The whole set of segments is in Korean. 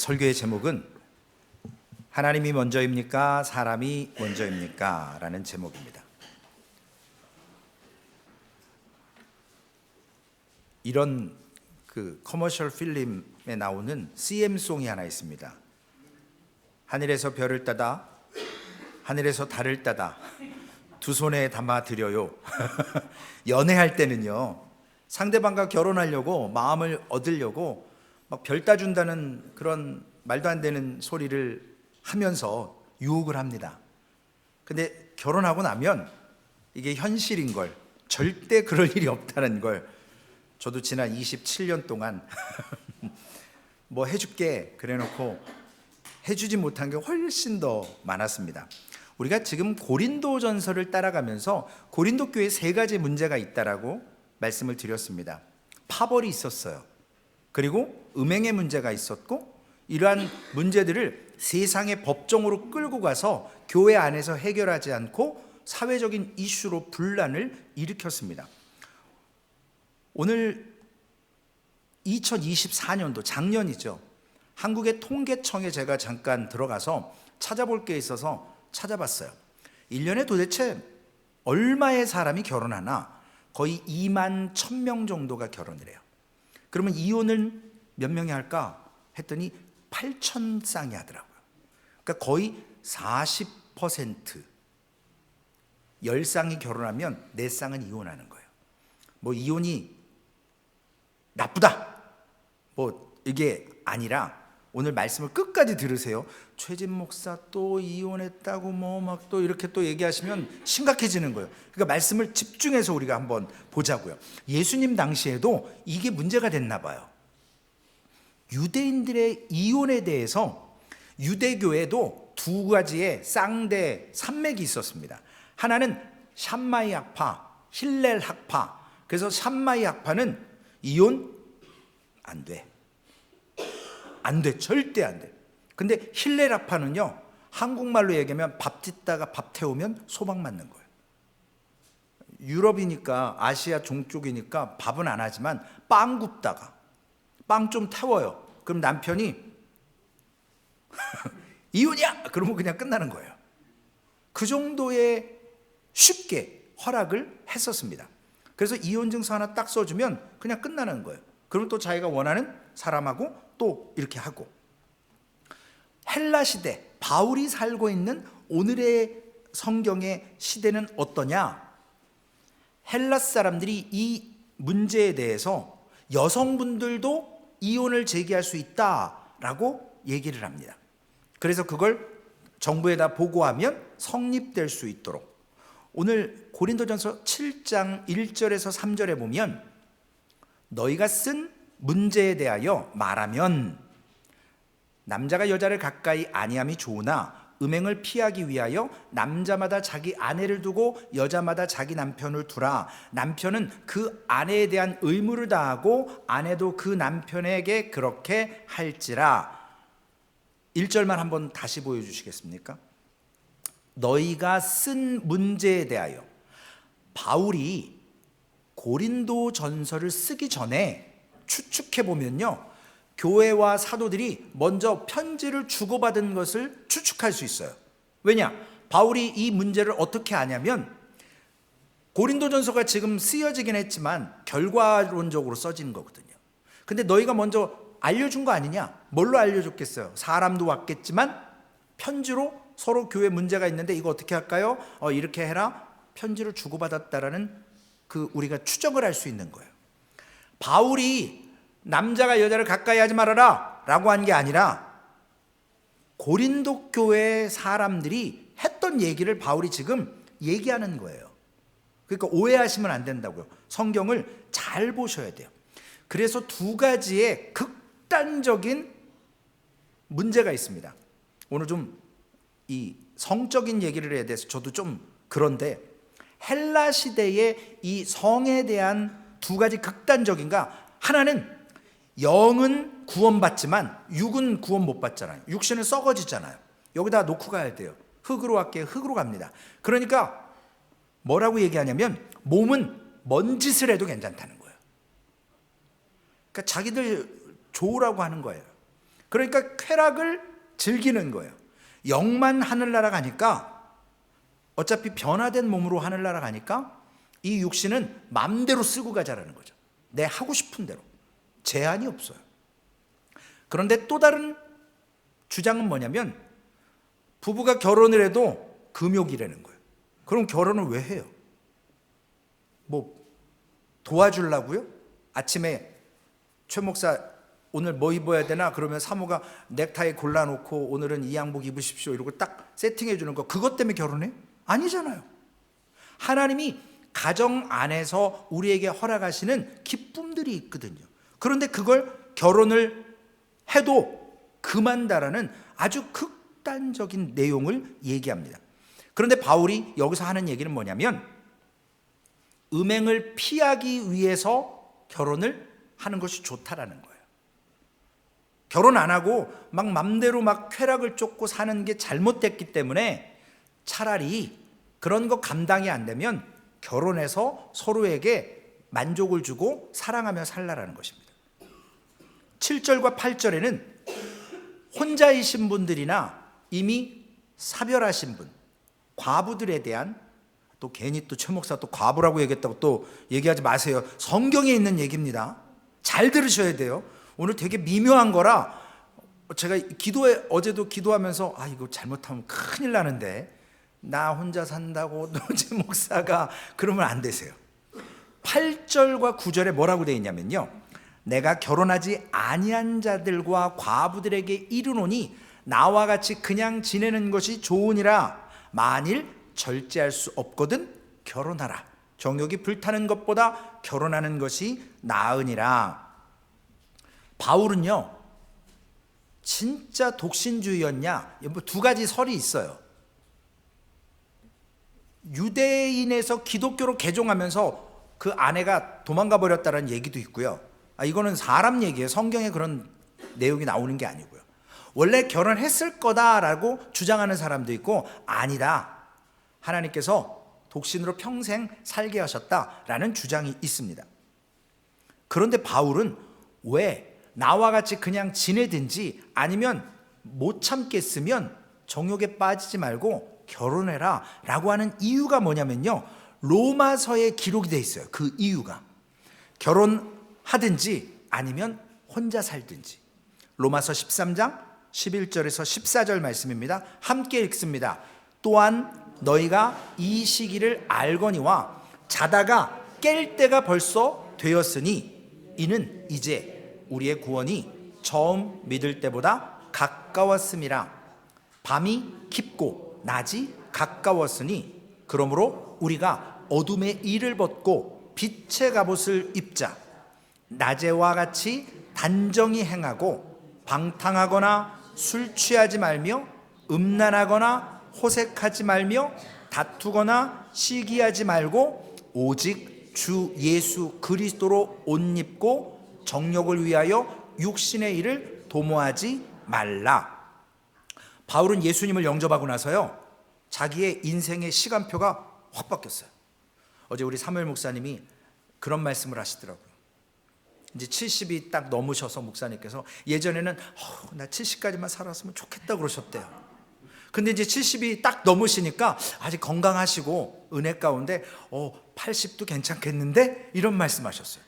설교의 제목은 하나님이 먼저입니까? 사람이 먼저입니까? 라는 제목입니다. 이런 커머셜 필름에 나오는 CM송이 하나 있습니다. 하늘에서 별을 따다, 하늘에서 달을 따다, 두 손에 담아 드려요. 연애할 때는요, 상대방과 결혼하려고, 마음을 얻으려고 막 별 따준다는 그런 말도 안 되는 소리를 하면서 유혹을 합니다. 근데 결혼하고 나면 이게 현실인 걸, 절대 그럴 일이 없다는 걸 저도 지난 27년 동안 뭐 해줄게 그래 놓고 해주지 못한 게 훨씬 더 많았습니다. 우리가 지금 고린도전서를 따라가면서 고린도 교회에 세 가지 문제가 있다라고 말씀을 드렸습니다. 파벌이 있었어요. 그리고 음행의 문제가 있었고, 이러한 문제들을 세상의 법정으로 끌고 가서 교회 안에서 해결하지 않고 사회적인 이슈로 분란을 일으켰습니다. 오늘 2024년도 작년이죠. 한국의 통계청에 제가 잠깐 들어가서 찾아볼 게 있어서 찾아봤어요. 1년에 도대체 얼마의 사람이 결혼하나? 거의 2만 1,000명 정도가 결혼을 해요. 그러면 이혼은 몇 명이 할까 했더니 8,000쌍이 하더라고요. 그러니까 거의 40%, 10쌍이 결혼하면 4쌍은 이혼하는 거예요. 뭐 이혼이 나쁘다, 뭐 이게 아니라 오늘 말씀을 끝까지 들으세요. 최진 목사 또 이혼했다고 뭐 막 또 이렇게 또 얘기하시면 심각해지는 거예요. 그러니까 말씀을 집중해서 우리가 한번 보자고요. 예수님 당시에도 이게 문제가 됐나 봐요. 유대인들의 이혼에 대해서 유대교에도 두 가지의 쌍대 산맥이 있었습니다. 하나는 샴마이 학파, 힐렐 학파. 그래서 샴마이 학파는 이혼 안 돼. 안 돼. 절대 안 돼. 근데 힐렐 학파는요, 한국말로 얘기하면 밥 짓다가 밥 태우면 소박 맞는 거예요. 유럽이니까, 아시아 종쪽이니까 밥은 안 하지만 빵 굽다가 빵 좀 태워요. 그럼 남편이 이혼이야! 그러면 그냥 끝나는 거예요. 그 정도의 쉽게 허락을 했었습니다. 그래서 이혼 증서 하나 딱 써주면 그냥 끝나는 거예요. 그럼 또 자기가 원하는 사람하고 또 이렇게 하고. 헬라 시대, 바울이 살고 있는 오늘의 성경의 시대는 어떠냐? 헬라 사람들이 이 문제에 대해서 여성분들도 이혼을 제기할 수 있다라고 얘기를 합니다. 그래서 그걸 정부에다 보고하면 성립될 수 있도록. 오늘 고린도전서 7장 1절에서 3절에 보면 너희가 쓴 문제에 대하여 말하면 남자가 여자를 가까이 아니함이 좋으나 음행을 피하기 위하여 남자마다 자기 아내를 두고 여자마다 자기 남편을 두라. 남편은 그 아내에 대한 의무를 다하고 아내도 그 남편에게 그렇게 할지라. 1절만 한번 다시 보여주시겠습니까? 너희가 쓴 문제에 대하여. 바울이 고린도 전서를 쓰기 전에 추측해 보면요, 교회와 사도들이 먼저 편지를 주고받은 것을 추측할 수 있어요. 왜냐? 바울이 이 문제를 어떻게 아냐면 고린도전서가 지금 쓰여지긴 했지만 결과론적으로 써진 거거든요. 근데 너희가 먼저 알려준 거 아니냐? 뭘로 알려줬겠어요? 사람도 왔겠지만 편지로 서로 교회 문제가 있는데 이거 어떻게 할까요? 이렇게 해라. 편지를 주고받았다라는 우리가 추정을 할 수 있는 거예요. 바울이 남자가 여자를 가까이 하지 말아라 라고 한 게 아니라 고린도 교회 사람들이 했던 얘기를 바울이 지금 얘기하는 거예요. 그러니까 오해하시면 안 된다고요. 성경을 잘 보셔야 돼요. 그래서 두 가지의 극단적인 문제가 있습니다. 오늘 좀 이 성적인 얘기를 해야 돼서 저도 좀 그런데, 헬라 시대의 이 성에 대한 두 가지 극단적인가, 하나는 영은 구원받지만 육은 구원 못 받잖아요. 육신은 썩어지잖아요. 여기다 놓고 가야 돼요. 흙으로 갈게요. 흙으로 갑니다. 그러니까 뭐라고 얘기하냐면 몸은 뭔 짓을 해도 괜찮다는 거예요. 그러니까 자기들 좋으라고 하는 거예요. 그러니까 쾌락을 즐기는 거예요. 영만 하늘나라 가니까, 어차피 변화된 몸으로 하늘나라 가니까 이 육신은 마음대로 쓰고 가자라는 거죠. 내 하고 싶은 대로. 제한이 없어요. 그런데 또 다른 주장은 뭐냐면, 부부가 결혼을 해도 금욕이라는 거예요. 그럼 결혼을 왜 해요? 뭐 도와주려고요? 아침에 최 목사 오늘 뭐 입어야 되나? 그러면 사모가 넥타이 골라놓고 오늘은 이 양복 입으십시오 이러고 딱 세팅해 주는 거, 그것 때문에 결혼해? 아니잖아요. 하나님이 가정 안에서 우리에게 허락하시는 기쁨들이 있거든요. 그런데 그걸 결혼을 해도 금한다라는 아주 극단적인 내용을 얘기합니다. 그런데 바울이 여기서 하는 얘기는 뭐냐면, 음행을 피하기 위해서 결혼을 하는 것이 좋다라는 거예요. 결혼 안 하고 막 맘대로 막 쾌락을 쫓고 사는 게 잘못됐기 때문에 차라리 그런 거 감당이 안 되면 결혼해서 서로에게 만족을 주고 사랑하며 살라라는 것입니다. 7절과 8절에는 혼자이신 분들이나 이미 사별하신 분, 과부들에 대한, 또 괜히 또 최 목사 또 과부라고 얘기했다고 또 얘기하지 마세요. 성경에 있는 얘기입니다. 잘 들으셔야 돼요. 오늘 되게 미묘한 거라 제가 어제도 기도하면서 이거 잘못하면 큰일 나는데, 나 혼자 산다고 노재 목사가 그러면 안 되세요. 8절과 9절에 뭐라고 되어 있냐면요, 내가 결혼하지 아니한 자들과 과부들에게 이르노니 나와 같이 그냥 지내는 것이 좋으니라. 만일 절제할 수 없거든 결혼하라. 정욕이 불타는 것보다 결혼하는 것이 나으니라. 바울은요, 진짜 독신주의였냐? 뭐 두 가지 설이 있어요. 유대인에서 기독교로 개종하면서 그 아내가 도망가 버렸다는 얘기도 있고요. 이거는 사람 얘기예요. 성경에 그런 내용이 나오는 게 아니고요. 원래 결혼했을 거다라고 주장하는 사람도 있고, 아니다, 하나님께서 독신으로 평생 살게 하셨다라는 주장이 있습니다. 그런데 바울은 왜 나와 같이 그냥 지내든지 아니면 못 참겠으면 정욕에 빠지지 말고 결혼해라 라고 하는 이유가 뭐냐면요, 로마서에 기록이 돼 있어요. 그 이유가 결혼하든지 아니면 혼자 살든지. 로마서 13장 11절에서 14절 말씀입니다. 함께 읽습니다. 또한 너희가 이 시기를 알거니와 자다가 깰 때가 벌써 되었으니 이는 이제 우리의 구원이 처음 믿을 때보다 가까웠음이라. 밤이 깊고 낮이 가까웠으니 그러므로 우리가 어둠의 일을 벗고 빛의 갑옷을 입자. 낮에와 같이 단정히 행하고 방탕하거나 술 취하지 말며 음란하거나 호색하지 말며 다투거나 시기하지 말고 오직 주 예수 그리스도로 옷 입고 정욕을 위하여 육신의 일을 도모하지 말라. 바울은 예수님을 영접하고 나서요, 자기의 인생의 시간표가 확 바뀌었어요. 어제 우리 사무엘 목사님이 그런 말씀을 하시더라고요. 이제 70이 딱 넘으셔서 목사님께서, 예전에는 나 70까지만 살았으면 좋겠다 그러셨대요. 근데 이제 70이 딱 넘으시니까 아직 건강하시고 은혜 가운데 80도 괜찮겠는데 이런 말씀하셨어요.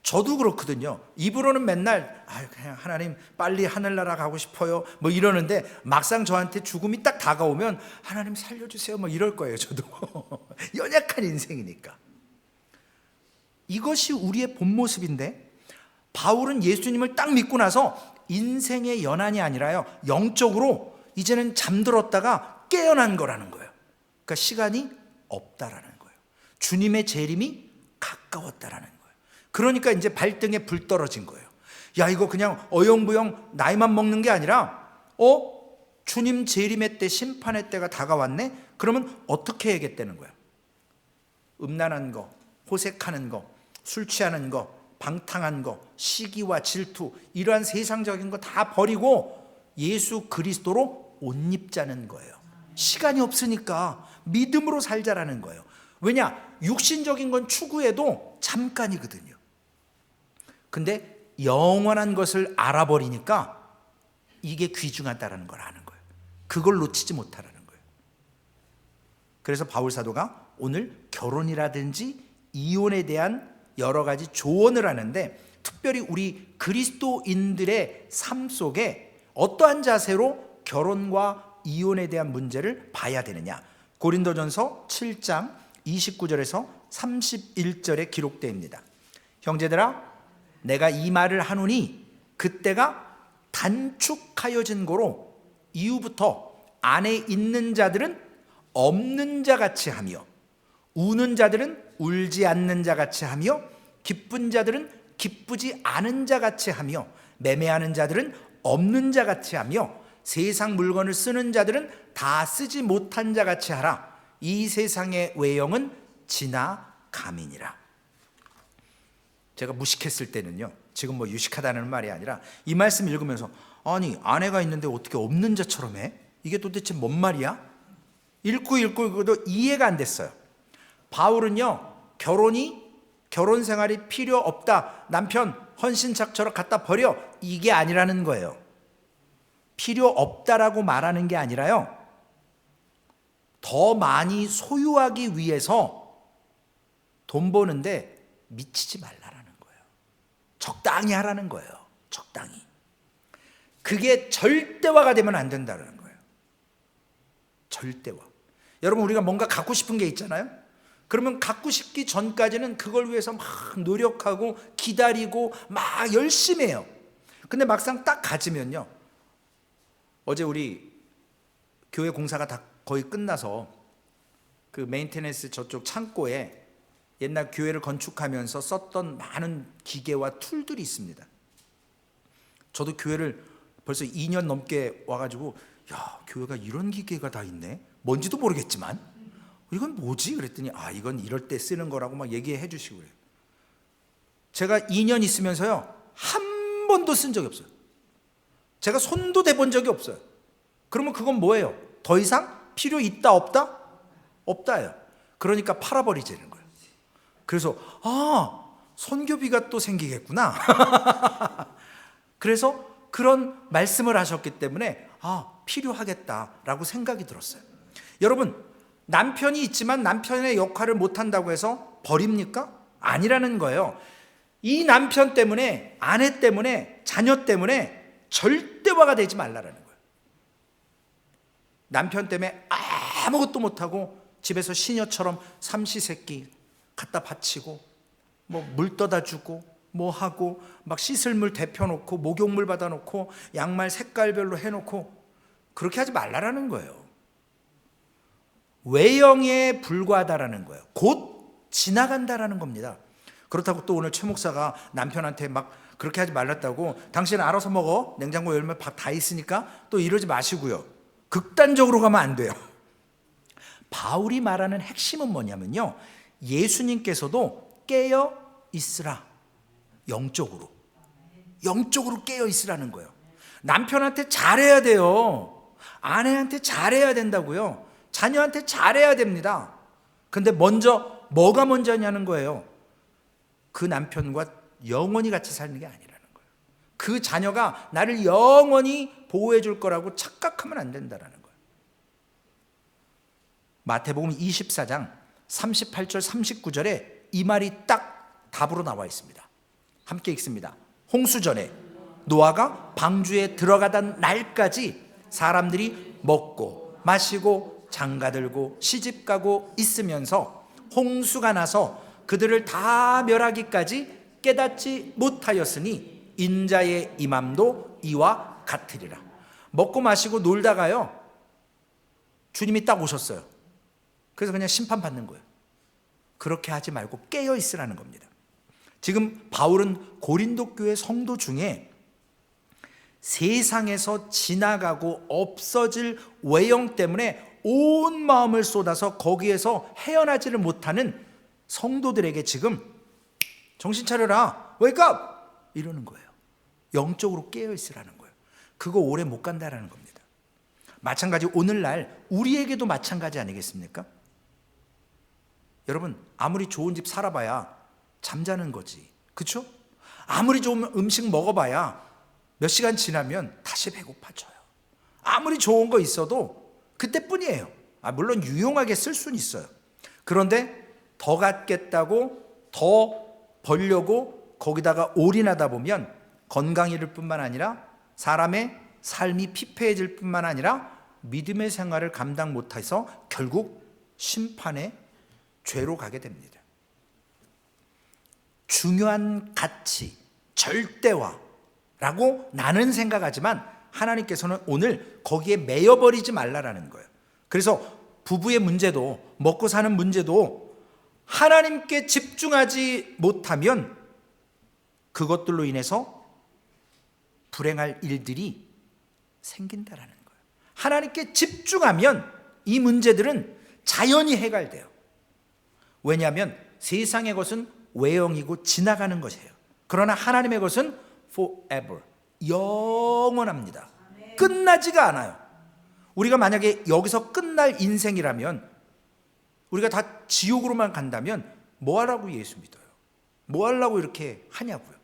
저도 그렇거든요. 입으로는 맨날 그냥 하나님 빨리 하늘나라 가고 싶어요 뭐 이러는데, 막상 저한테 죽음이 딱 다가오면 하나님 살려주세요 뭐 이럴 거예요. 저도 연약한 인생이니까. 이것이 우리의 본 모습인데, 바울은 예수님을 딱 믿고 나서 인생의 연한이 아니라요, 영적으로 이제는 잠들었다가 깨어난 거라는 거예요. 그러니까 시간이 없다라는 거예요. 주님의 재림이 가까웠다라는 거예요. 그러니까 이제 발등에 불 떨어진 거예요. 야, 이거 그냥 어영부영 나이만 먹는 게 아니라 주님 재림의 때, 심판의 때가 다가왔네? 그러면 어떻게 해야겠다는 거예요? 음란한 거, 호색하는 거, 술 취하는 거, 방탕한 거, 시기와 질투, 이러한 세상적인 거 다 버리고 예수 그리스도로 옷 입자는 거예요. 시간이 없으니까 믿음으로 살자라는 거예요. 왜냐? 육신적인 건 추구해도 잠깐이거든요. 근데 영원한 것을 알아버리니까 이게 귀중하다라는 걸 아는 거예요. 그걸 놓치지 못하라는 거예요. 그래서 바울 사도가 오늘 결혼이라든지 이혼에 대한 여러 가지 조언을 하는데, 특별히 우리 그리스도인들의 삶 속에 어떠한 자세로 결혼과 이혼에 대한 문제를 봐야 되느냐. 고린도전서 7장 29절에서 31절에 기록되어있습니다. 형제들아, 내가 이 말을 하노니 그때가 단축하여진 고로 이후부터 안에 있는 자들은 없는 자 같이 하며, 우는 자들은 울지 않는 자 같이 하며, 기쁜 자들은 기쁘지 않은 자 같이 하며, 매매하는 자들은 없는 자 같이 하며, 세상 물건을 쓰는 자들은 다 쓰지 못한 자 같이 하라. 이 세상의 외형은 지나감이니라. 제가 무식했을 때는요, 지금 뭐 유식하다는 말이 아니라 이 말씀 읽으면서, 아니 아내가 있는데 어떻게 없는 자처럼 해? 이게 도대체 뭔 말이야? 읽고도 이해가 안 됐어요. 바울은요, 결혼 생활이 필요 없다, 남편 헌신짝처럼 갖다 버려, 이게 아니라는 거예요. 필요 없다라고 말하는 게 아니라요, 더 많이 소유하기 위해서 돈 버는데 미치지 말라는 거예요. 적당히 하라는 거예요. 적당히. 그게 절대화가 되면 안 된다는 거예요. 절대화. 여러분, 우리가 뭔가 갖고 싶은 게 있잖아요. 그러면 갖고 싶기 전까지는 그걸 위해서 막 노력하고 기다리고 막 열심히 해요. 근데 막상 딱 가지면요, 어제 우리 교회 공사가 다 거의 끝나서 그 메인테넌스 저쪽 창고에 옛날 교회를 건축하면서 썼던 많은 기계와 툴들이 있습니다. 저도 교회를 벌써 2년 넘게 와가지고, 야, 교회가 이런 기계가 다 있네? 뭔지도 모르겠지만 이건 뭐지? 그랬더니 이건 이럴 때 쓰는 거라고 막 얘기해 주시고 그래요. 제가 2년 있으면서요, 한 번도 쓴 적이 없어요. 제가 손도 대본 적이 없어요. 그러면 그건 뭐예요? 더 이상 필요 있다 없다? 없다예요. 그러니까 팔아버리자는 거예요. 그래서 선교비가 또 생기겠구나. 그래서 그런 말씀을 하셨기 때문에 필요하겠다라고 생각이 들었어요. 여러분, 남편이 있지만 남편의 역할을 못한다고 해서 버립니까? 아니라는 거예요. 이 남편 때문에, 아내 때문에, 자녀 때문에 절대화가 되지 말라라는 거예요. 남편 때문에 아무것도 못하고 집에서 시녀처럼 삼시세끼 갖다 바치고 뭐 물 떠다 주고 뭐 하고 막 씻을 물 데펴놓고 목욕물 받아놓고 양말 색깔별로 해놓고 그렇게 하지 말라라는 거예요. 외형에 불과하다라는 거예요. 곧 지나간다라는 겁니다. 그렇다고 또 오늘 최 목사가 남편한테 막 그렇게 하지 말랐다고 당신은 알아서 먹어, 냉장고 열면 밥 다 있으니까, 또 이러지 마시고요. 극단적으로 가면 안 돼요. 바울이 말하는 핵심은 뭐냐면요, 예수님께서도 깨어 있으라. 영적으로 깨어 있으라는 거예요. 남편한테 잘해야 돼요. 아내한테 잘해야 된다고요. 자녀한테 잘해야 됩니다. 근데 뭐가 먼저냐는 거예요. 그 남편과 영원히 같이 사는 게 아니라는 거예요. 그 자녀가 나를 영원히 보호해 줄 거라고 착각하면 안 된다는 거예요. 마태복음 24장 38절 39절에 이 말이 딱 답으로 나와 있습니다. 함께 읽습니다. 홍수전에 노아가 방주에 들어가던 날까지 사람들이 먹고 마시고 장가들고 시집가고 있으면서 홍수가 나서 그들을 다 멸하기까지 깨닫지 못하였으니 인자의 임함도 이와 같으리라. 먹고 마시고 놀다가요, 주님이 딱 오셨어요. 그래서 그냥 심판받는 거예요. 그렇게 하지 말고 깨어 있으라는 겁니다. 지금 바울은 고린도 교회 성도 중에 세상에서 지나가고 없어질 외형 때문에 온 마음을 쏟아서 거기에서 헤어나지를 못하는 성도들에게 지금 정신 차려라, wake up! 이러는 거예요. 영적으로 깨어 있으라는 거예요. 그거 오래 못 간다라는 겁니다. 마찬가지 오늘날 우리에게도 마찬가지 아니겠습니까? 여러분, 아무리 좋은 집 살아봐야 잠자는 거지, 그렇죠? 아무리 좋은 음식 먹어봐야 몇 시간 지나면 다시 배고파져요. 아무리 좋은 거 있어도 그때뿐이에요. 물론 유용하게 쓸 수는 있어요. 그런데 더 갖겠다고 더 벌려고 거기다가 올인하다 보면 건강이 잃을 뿐만 아니라 사람의 삶이 피폐해질 뿐만 아니라 믿음의 생활을 감당 못해서 결국 심판의 죄로 가게 됩니다. 중요한 가치, 절대화라고 나는 생각하지만 하나님께서는 오늘 거기에 매여버리지 말라라는 거예요. 그래서 부부의 문제도, 먹고 사는 문제도 하나님께 집중하지 못하면 그것들로 인해서 불행할 일들이 생긴다라는 거예요. 하나님께 집중하면 이 문제들은 자연히 해결돼요. 왜냐하면 세상의 것은 외형이고 지나가는 것이에요. 그러나 하나님의 것은 forever, 영원합니다. 끝나지가 않아요. 우리가 만약에 여기서 끝날 인생이라면, 우리가 다 지옥으로만 간다면 뭐 하라고 예수 믿어요? 뭐 하려고 이렇게 하냐고요.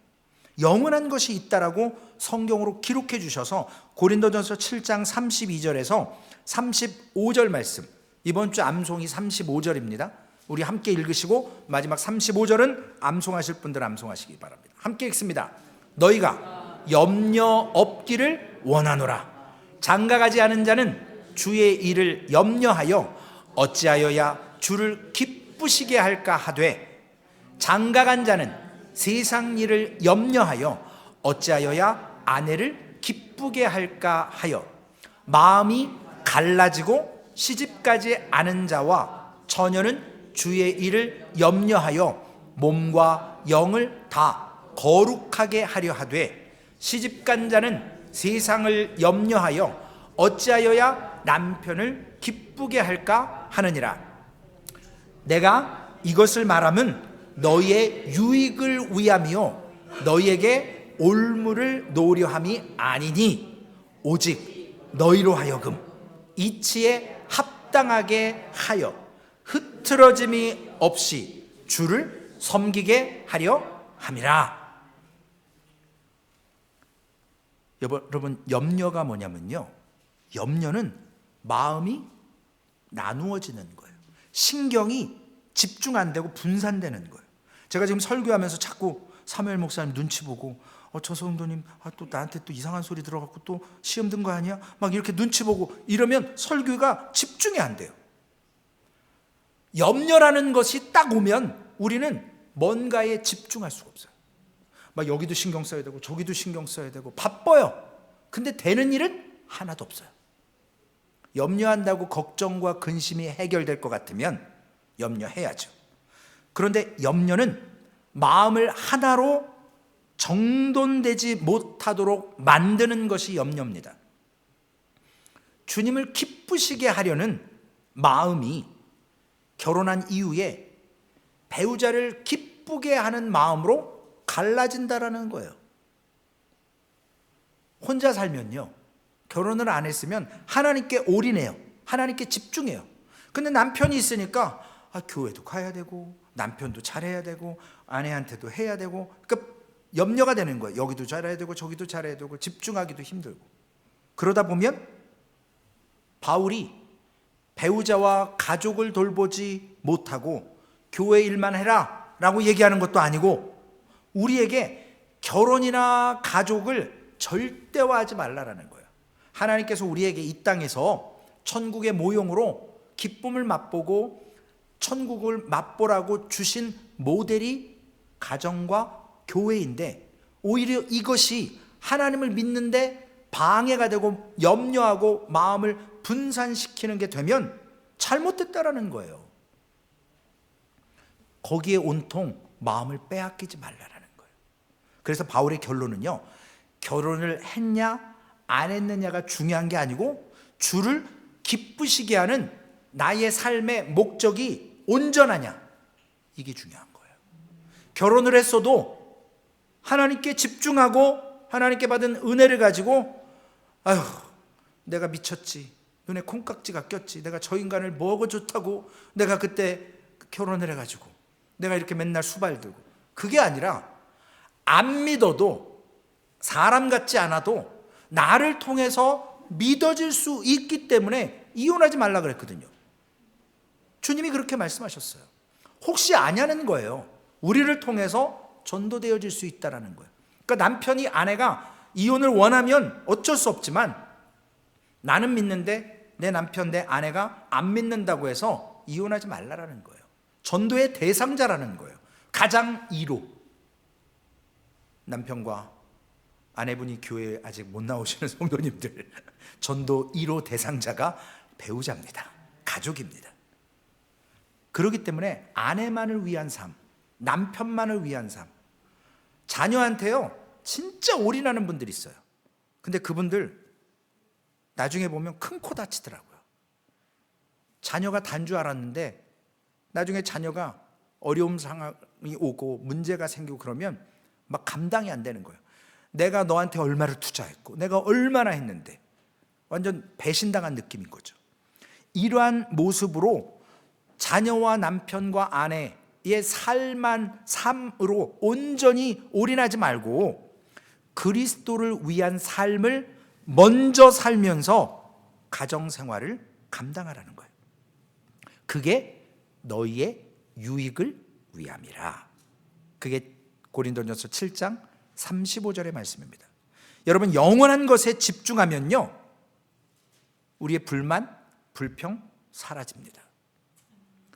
영원한 것이 있다라고 성경으로 기록해 주셔서 고린도전서 7장 32절에서 35절 말씀, 이번 주 암송이 35절입니다. 우리 함께 읽으시고 마지막 35절은 암송하실 분들 암송하시기 바랍니다. 함께 읽습니다. 너희가 염려 없기를 원하노라. 장가가지 않은 자는 주의 일을 염려하여 어찌하여야 주를 기쁘시게 할까 하되, 장가간 자는 세상 일을 염려하여 어찌하여야 아내를 기쁘게 할까 하여, 마음이 갈라지고 시집가지 않은 자와 처녀는 주의 일을 염려하여 몸과 영을 다 거룩하게 하려 하되, 시집간 자는 세상을 염려하여 어찌하여야 남편을 기쁘게 할까 하느니라. 내가 이것을 말함은 너희의 유익을 위함이요 너희에게 올무를 노려함이 아니니, 오직 너희로 하여금 이치에 합당하게 하여 흐트러짐이 없이 주를 섬기게 하려 함이라. 여러분, 염려가 뭐냐면요, 염려는 마음이 나누어지는 거예요. 신경이 집중 안 되고 분산되는 거예요. 제가 지금 설교하면서 자꾸 사무엘 목사님 눈치 보고, 저 성도님 또 나한테 또 이상한 소리 들어갖고 또 시험 든 거 아니야? 막 이렇게 눈치 보고 이러면 설교가 집중이 안 돼요. 염려라는 것이 딱 오면 우리는 뭔가에 집중할 수가 없어요. 막 여기도 신경 써야 되고 저기도 신경 써야 되고 바빠요. 근데 되는 일은 하나도 없어요. 염려한다고 걱정과 근심이 해결될 것 같으면 염려해야죠. 그런데 염려는 마음을 하나로 정돈되지 못하도록 만드는 것이 염려입니다. 주님을 기쁘시게 하려는 마음이 결혼한 이후에 배우자를 기쁘게 하는 마음으로 갈라진다라는 거예요. 혼자 살면요, 결혼을 안 했으면 하나님께 올인해요. 하나님께 집중해요. 근데 남편이 있으니까 교회도 가야 되고 남편도 잘해야 되고 아내한테도 해야 되고, 그러니까 염려가 되는 거예요. 여기도 잘해야 되고 저기도 잘해야 되고 집중하기도 힘들고. 그러다 보면 바울이 배우자와 가족을 돌보지 못하고 교회 일만 해라 라고 얘기하는 것도 아니고, 우리에게 결혼이나 가족을 절대화하지 말라라는 거예요. 하나님께서 우리에게 이 땅에서 천국의 모형으로 기쁨을 맛보고 천국을 맛보라고 주신 모델이 가정과 교회인데, 오히려 이것이 하나님을 믿는데 방해가 되고 염려하고 마음을 분산시키는 게 되면 잘못됐다라는 거예요. 거기에 온통 마음을 빼앗기지 말라라는 거예요. 그래서 바울의 결론은요, 결혼을 했냐 안 했느냐가 중요한 게 아니고 주를 기쁘시게 하는 나의 삶의 목적이 온전하냐, 이게 중요한 거예요. 결혼을 했어도 하나님께 집중하고 하나님께 받은 은혜를 가지고 아휴 내가 미쳤지, 눈에 콩깍지가 꼈지, 내가 저 인간을 뭐가 좋다고 내가 그때 결혼을 해가지고 내가 이렇게 맨날 수발 들고, 그게 아니라 안 믿어도 사람 같지 않아도 나를 통해서 믿어질 수 있기 때문에 이혼하지 말라 그랬거든요. 주님이 그렇게 말씀하셨어요. 혹시 아냐는 거예요. 우리를 통해서 전도되어질 수 있다는 거예요. 그러니까 남편이 아내가 이혼을 원하면 어쩔 수 없지만 나는 믿는데 내 남편, 내 아내가 안 믿는다고 해서 이혼하지 말라라는 거예요. 전도의 대상자라는 거예요. 가장 1호. 남편과 아내분이 교회에 아직 못 나오시는 성도님들, 전도 1호 대상자가 배우자입니다. 가족입니다. 그렇기 때문에 아내만을 위한 삶, 남편만을 위한 삶, 자녀한테요 진짜 올인하는 분들이 있어요. 근데 그분들 나중에 보면 큰 코 다치더라고요. 자녀가 단 줄 알았는데 나중에 자녀가 어려움 상황이 오고 문제가 생기고 그러면 막 감당이 안 되는 거예요. 내가 너한테 얼마를 투자했고 내가 얼마나 했는데, 완전 배신당한 느낌인 거죠. 이러한 모습으로 자녀와 남편과 아내의 삶으로 온전히 올인하지 말고 그리스도를 위한 삶을 먼저 살면서 가정생활을 감당하라는 거예요. 그게 너희의 유익을 위함이라. 그게 고린도전서 7장 35절의 말씀입니다. 여러분, 영원한 것에 집중하면요 우리의 불만, 불평 사라집니다.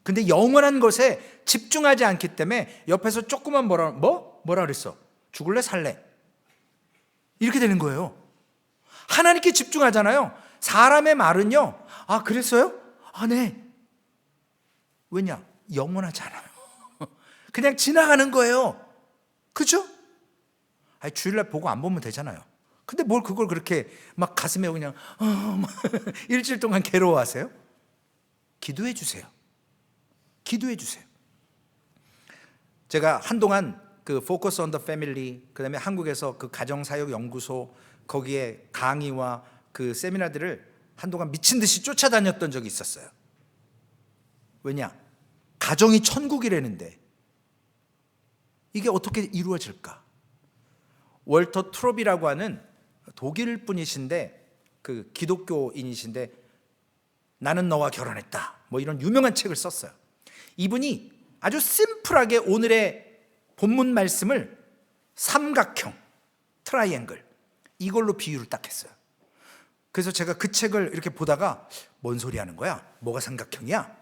근데 영원한 것에 집중하지 않기 때문에 옆에서 조그만 뭐라 그랬어? 죽을래 살래? 이렇게 되는 거예요. 하나님께 집중하잖아요. 사람의 말은요, 아 그랬어요? 아 네. 왜냐? 영원하지 않아요. 그냥 지나가는 거예요. 그죠? 아니, 주일날 보고 안 보면 되잖아요. 근데 뭘 그걸 그렇게 막 가슴에 그냥 일주일 동안 괴로워하세요? 기도해 주세요. 기도해 주세요. 제가 한동안 그 Focus on the Family, 그다음에 한국에서 그 가정사역 연구소 거기에 강의와 그 세미나들을 한동안 미친 듯이 쫓아다녔던 적이 있었어요. 왜냐? 가정이 천국이라는데 이게 어떻게 이루어질까? 월터 트롭이라고 하는 독일 분이신데 그 기독교인이신데 나는 너와 결혼했다 뭐 이런 유명한 책을 썼어요. 이분이 아주 심플하게 오늘의 본문 말씀을 삼각형, 트라이앵글 이걸로 비유를 딱 했어요. 그래서 제가 그 책을 이렇게 보다가 뭔 소리 하는 거야? 뭐가 삼각형이야?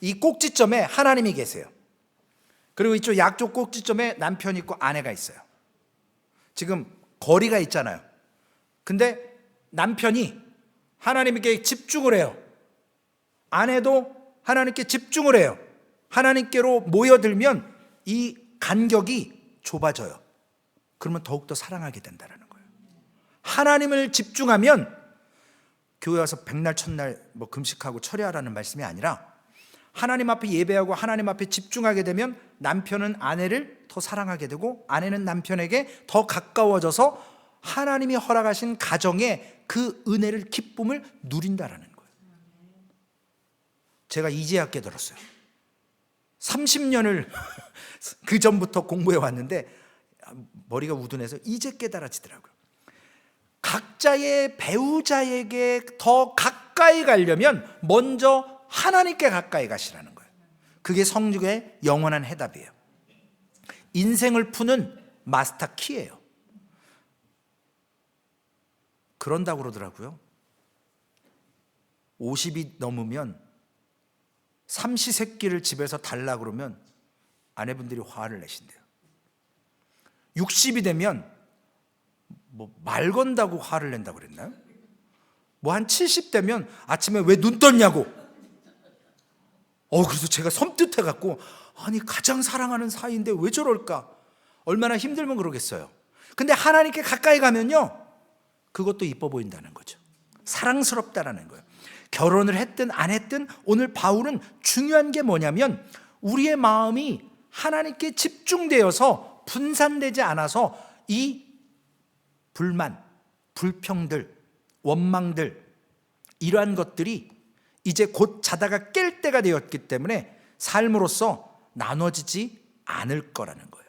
이 꼭지점에 하나님이 계세요. 그리고 이쪽 약쪽 꼭지점에 남편이 있고 아내가 있어요. 지금 거리가 있잖아요. 근데 남편이 하나님께 집중을 해요. 아내도 하나님께 집중을 해요. 하나님께로 모여들면 이 간격이 좁아져요. 그러면 더욱더 사랑하게 된다는 거예요. 하나님을 집중하면 교회 와서 백날 첫날 뭐 금식하고 철야하라는 말씀이 아니라 하나님 앞에 예배하고 하나님 앞에 집중하게 되면 남편은 아내를 더 사랑하게 되고 아내는 남편에게 더 가까워져서 하나님이 허락하신 가정의 그 은혜를, 기쁨을 누린다라는 거예요. 제가 이제 학교 들었어요. 30년을 그 전부터 공부해 왔는데 머리가 우둔해서 이제 깨달아지더라고요. 각자의 배우자에게 더 가까이 가려면 먼저 하나님께 가까이 가시라는 거예요. 그게 성경의 영원한 해답이에요. 인생을 푸는 마스터 키예요. 그런다고 그러더라고요. 50이 넘으면 삼시세끼를 집에서 달라 그러면 아내분들이 화를 내신대요. 60이 되면 뭐 말 건다고 화를 낸다고 그랬나요? 뭐 한 70 되면 아침에 왜 눈 떴냐고. 그래서 제가 섬뜩해 갖고 아니 가장 사랑하는 사이인데 왜 저럴까? 얼마나 힘들면 그러겠어요. 근데 하나님께 가까이 가면요 그것도 이뻐 보인다는 거죠. 사랑스럽다라는 거예요. 결혼을 했든 안 했든 오늘 바울은 중요한 게 뭐냐면 우리의 마음이 하나님께 집중되어서 분산되지 않아서 이 불만, 불평들, 원망들 이러한 것들이 이제 곧 자다가 깰 때가 되었기 때문에 삶으로서 나눠지지 않을 거라는 거예요.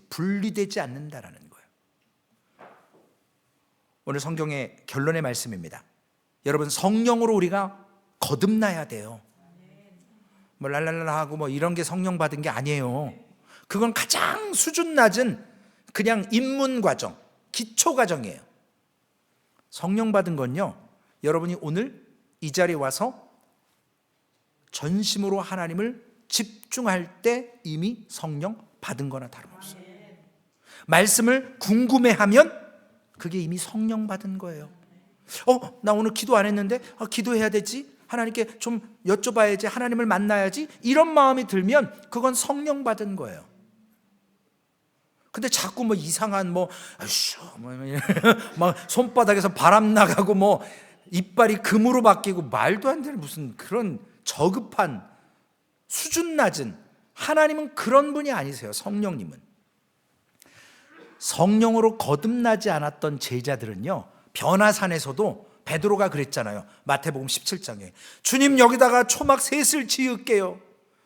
분리되지 않는다라는 거예요. 오늘 성경의 결론의 말씀입니다. 여러분, 성령으로 우리가 거듭나야 돼요. 뭐 랄랄라 하고 뭐 이런 게 성령 받은 게 아니에요. 그건 가장 수준 낮은 그냥 입문 과정, 기초 과정이에요. 성령 받은 건요, 여러분이 오늘 이 자리에 와서 전심으로 하나님을 집중할 때 이미 성령 받은 거나 다름없어요. 말씀을 궁금해하면 그게 이미 성령 받은 거예요. 나 오늘 기도 안 했는데 기도해야 되지, 하나님께 좀 여쭤봐야지, 하나님을 만나야지, 이런 마음이 들면 그건 성령 받은 거예요. 근데 자꾸 뭐 이상한 막 손바닥에서 바람 나가고 뭐 이빨이 금으로 바뀌고 말도 안 되는 무슨 그런 저급한 수준 낮은, 하나님은 그런 분이 아니세요. 성령님은 성령으로 거듭나지 않았던 제자들은요, 변화산에서도 베드로가 그랬잖아요. 마태복음 17장에 주님, 여기다가 초막 셋을 지을게요.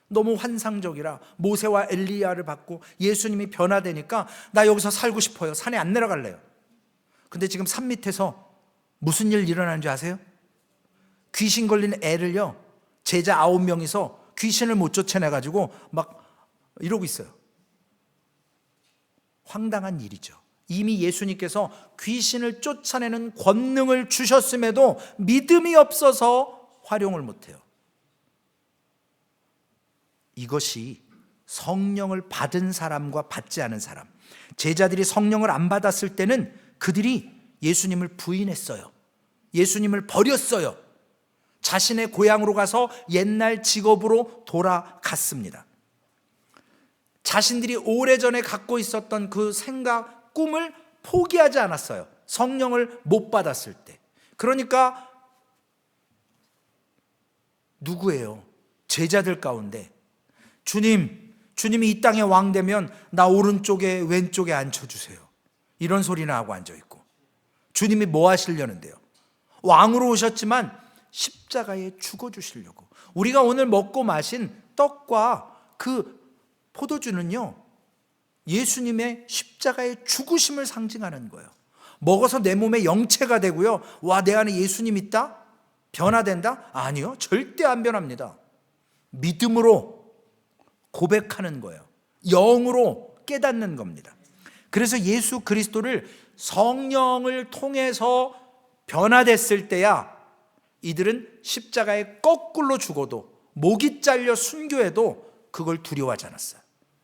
너무 환상적이라 모세와 엘리야를 받고 예수님이 변화되니까 나 여기서 살고 싶어요. 산에 안 내려갈래요. 근데 지금 산 밑에서 무슨 일 일어나는 줄 아세요? 귀신 걸린 애를요, 제자 9명이서 귀신을 못 쫓아내가지고 막 이러고 있어요. 황당한 일이죠. 이미 예수님께서 귀신을 쫓아내는 권능을 주셨음에도 믿음이 없어서 활용을 못해요. 이것이 성령을 받은 사람과 받지 않은 사람, 제자들이 성령을 안 받았을 때는 그들이 예수님을 부인했어요. 예수님을 버렸어요. 자신의 고향으로 가서 옛날 직업으로 돌아갔습니다. 자신들이 오래전에 갖고 있었던 그 생각, 꿈을 포기하지 않았어요. 성령을 못 받았을 때. 그러니까 누구예요? 제자들 가운데 주님이 이 땅의 왕 되면 나 오른쪽에 왼쪽에 앉혀주세요, 이런 소리나 하고 앉아있고, 주님이 뭐 하시려는데요? 왕으로 오셨지만 십자가에 죽어주시려고. 우리가 오늘 먹고 마신 떡과 그 포도주는요, 예수님의 십자가의 죽으심을 상징하는 거예요. 먹어서 내 몸에 영체가 되고요, 와, 내 안에 예수님 있다? 변화된다? 아니요, 절대 안 변합니다. 믿음으로 고백하는 거예요. 영으로 깨닫는 겁니다. 그래서 예수 그리스도를 성령을 통해서 변화됐을 때야 이들은 십자가에 거꾸로 죽어도, 목이 잘려 순교해도 그걸 두려워하지 않았어요.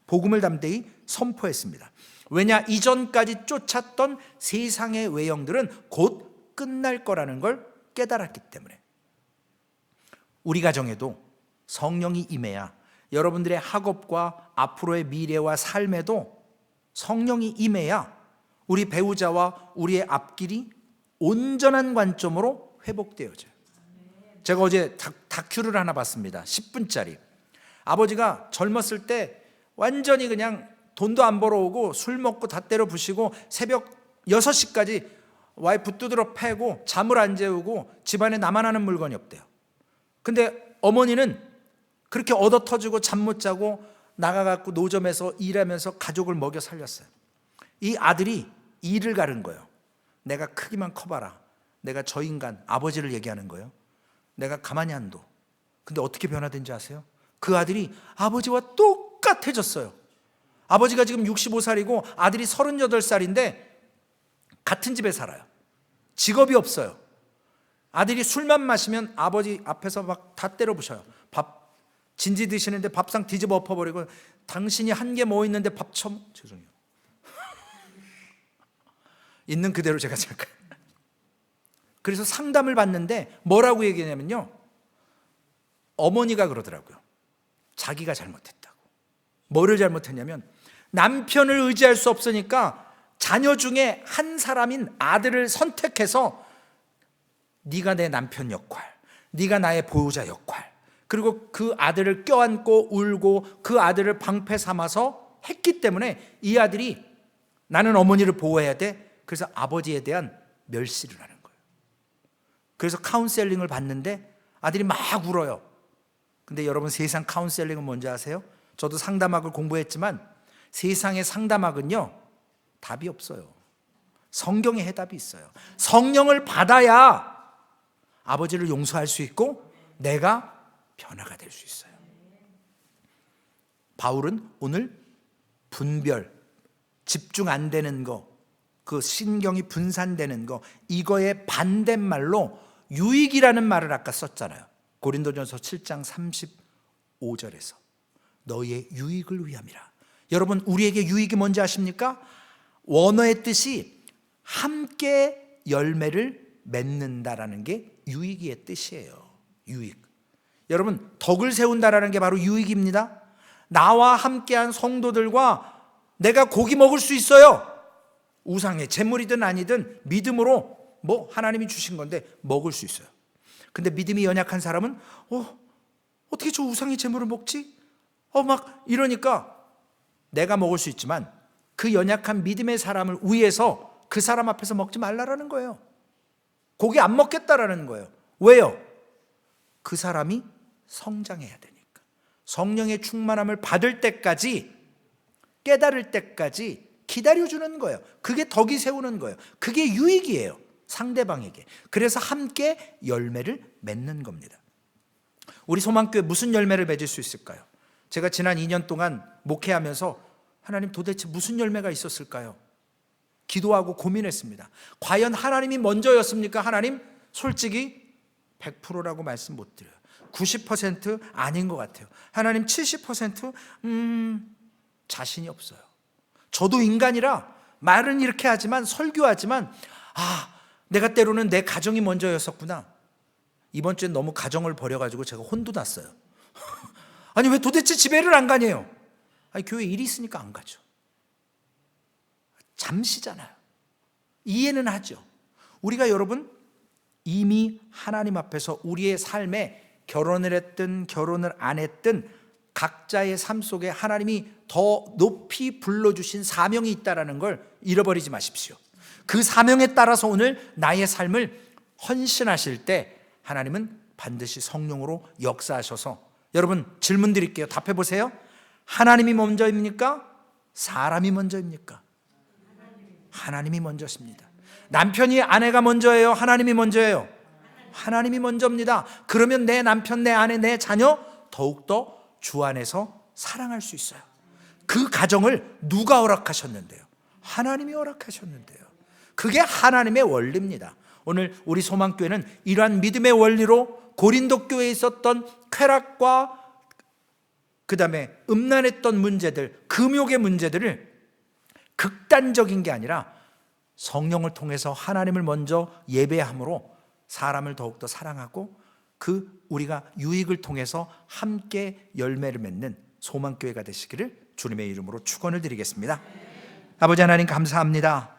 복음을 담대히 선포했습니다. 왜냐? 이전까지 쫓았던 세상의 외형들은 곧 끝날 거라는 걸 깨달았기 때문에. 우리 가정에도 성령이 임해야, 여러분들의 학업과 앞으로의 미래와 삶에도 성령이 임해야 우리 배우자와 우리의 앞길이 온전한 관점으로 회복되어져요. 제가 어제 다큐를 하나 봤습니다. 10분짜리. 아버지가 젊었을 때 완전히 그냥 돈도 안 벌어오고 술 먹고 다 때려 부시고 새벽 6시까지 와이프 두드러 패고 잠을 안 재우고 집안에 나만 하는 물건이 없대요. 근데 어머니는 그렇게 얻어 터지고 잠 못 자고 나가갖고 노점에서 일하면서 가족을 먹여 살렸어요. 이 아들이 일을 가른 거예요. 내가 크기만 커봐라. 내가 저 인간, 아버지를 얘기하는 거예요. 내가 가만히 안 둬. 근데 어떻게 변화된지 아세요? 그 아들이 아버지와 똑같아졌어요. 아버지가 지금 65살이고 아들이 38살인데 같은 집에 살아요. 직업이 없어요. 아들이 술만 마시면 아버지 앞에서 막 다 때려 부셔요. 밥 진지 드시는데 밥상 뒤집어 엎어버리고, 당신이 한 개 뭐 있는데 밥 죄송해요. 있는 그대로 제가 생각해요. 그래서 상담을 받는데 뭐라고 얘기하냐면요, 어머니가 그러더라고요. 자기가 잘못했다고. 뭐를 잘못했냐면 남편을 의지할 수 없으니까 자녀 중에 한 사람인 아들을 선택해서 네가 내 남편 역할, 네가 나의 보호자 역할, 그리고 그 아들을 껴안고 울고 그 아들을 방패 삼아서 했기 때문에 이 아들이 나는 어머니를 보호해야 돼. 그래서 아버지에 대한 멸시를 하는 거예요. 그래서 카운셀링을 받는데 아들이 막 울어요. 근데 여러분, 세상 카운셀링은 뭔지 아세요? 저도 상담학을 공부했지만 세상의 상담학은요, 답이 없어요. 성경에 해답이 있어요. 성령을 받아야 아버지를 용서할 수 있고 내가 변화가 될 수 있어요. 바울은 오늘 분별, 집중 안 되는 거, 그 신경이 분산되는 거, 이거의 반대말로 유익이라는 말을 아까 썼잖아요. 고린도전서 7장 35절에서 너희의 유익을 위함이라. 여러분, 우리에게 유익이 뭔지 아십니까? 원어의 뜻이 함께 열매를 맺는다라는 게 유익의 뜻이에요. 유익. 여러분, 덕을 세운다라는 게 바로 유익입니다. 나와 함께한 성도들과 내가 고기 먹을 수 있어요. 우상의 재물이든 아니든 믿음으로 뭐 하나님이 주신 건데 먹을 수 있어요. 근데 믿음이 연약한 사람은 어떻게 저 우상의 재물을 먹지? 막 이러니까 내가 먹을 수 있지만 그 연약한 믿음의 사람을 위해서 그 사람 앞에서 먹지 말라라는 거예요. 고기 안 먹겠다라는 거예요. 왜요? 그 사람이 성장해야 되니까. 성령의 충만함을 받을 때까지, 깨달을 때까지 기다려주는 거예요. 그게 덕이 세우는 거예요. 그게 유익이에요, 상대방에게. 그래서 함께 열매를 맺는 겁니다. 우리 소망교회 무슨 열매를 맺을 수 있을까요? 제가 지난 2년 동안 목회하면서 하나님 도대체 무슨 열매가 있었을까요? 기도하고 고민했습니다. 과연 하나님이 먼저였습니까? 하나님, 솔직히 100%라고 말씀 못 드려요. 90% 아닌 것 같아요. 하나님 70% 자신이 없어요. 저도 인간이라 말은 이렇게 하지만, 설교하지만 내가 때로는 내 가정이 먼저였었구나. 이번 주엔 너무 가정을 버려가지고 제가 혼도 났어요. 아니, 왜 도대체 집회를 안 가냐요? 아니, 교회 일이 있으니까 안 가죠. 잠시잖아요. 이해는 하죠. 우리가 여러분 이미 하나님 앞에서 우리의 삶에 결혼을 했든 결혼을 안 했든 각자의 삶 속에 하나님이 더 높이 불러주신 사명이 있다는 걸 잃어버리지 마십시오. 그 사명에 따라서 오늘 나의 삶을 헌신하실 때 하나님은 반드시 성령으로 역사하셔서, 여러분 질문 드릴게요. 답해 보세요. 하나님이 먼저입니까? 사람이 먼저입니까? 하나님이 먼저십니다. 남편이 아내가 먼저예요? 하나님이 먼저예요? 하나님이 먼저입니다. 그러면 내 남편, 내 아내, 내 자녀 더욱더 주 안에서 사랑할 수 있어요. 그 가정을 누가 허락하셨는데요? 하나님이 허락하셨는데요. 그게 하나님의 원리입니다. 오늘 우리 소망교회는 이러한 믿음의 원리로 고린도 교회에 있었던 쾌락과 그 다음에 음란했던 문제들, 금욕의 문제들을 극단적인 게 아니라 성령을 통해서 하나님을 먼저 예배함으로 사람을 더욱더 사랑하고 그 우리가 유익을 통해서 함께 열매를 맺는 소망교회가 되시기를 주님의 이름으로 축원을 드리겠습니다. 아버지 하나님, 감사합니다.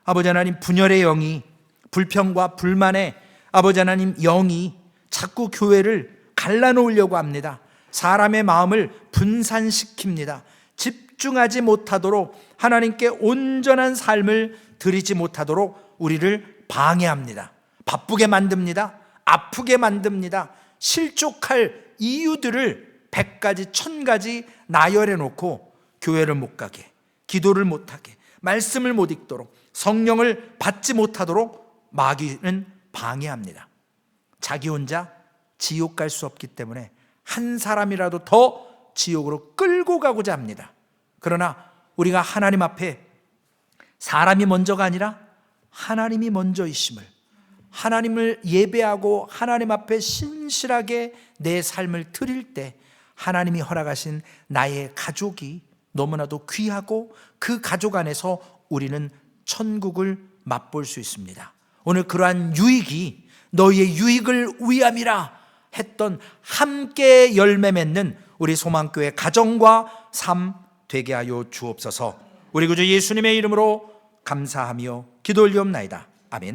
아버지 하나님, 분열의 영이, 불평과 불만의 아버지 하나님 영이 자꾸 교회를 갈라놓으려고 합니다. 사람의 마음을 분산시킵니다. 집중하지 못하도록, 하나님께 온전한 삶을 드리지 못하도록 우리를 방해합니다. 바쁘게 만듭니다. 아프게 만듭니다. 실족할 이유들을 100가지 1000가지 나열해 놓고 교회를 못 가게, 기도를 못 하게, 말씀을 못 읽도록, 성령을 받지 못하도록 마귀는 방해합니다. 자기 혼자 지옥 갈 수 없기 때문에 한 사람이라도 더 지옥으로 끌고 가고자 합니다. 그러나 우리가 하나님 앞에 사람이 먼저가 아니라 하나님이 먼저이심을, 하나님을 예배하고 하나님 앞에 신실하게 내 삶을 드릴 때 하나님이 허락하신 나의 가족이 너무나도 귀하고 그 가족 안에서 우리는 천국을 맛볼 수 있습니다. 오늘 그러한 유익이 너희의 유익을 위함이라 했던 함께 열매 맺는 우리 소망교회 가정과 삶 되게 하여 주옵소서. 우리 구주 예수님의 이름으로 감사하며 기도 올리옵나이다. 아멘.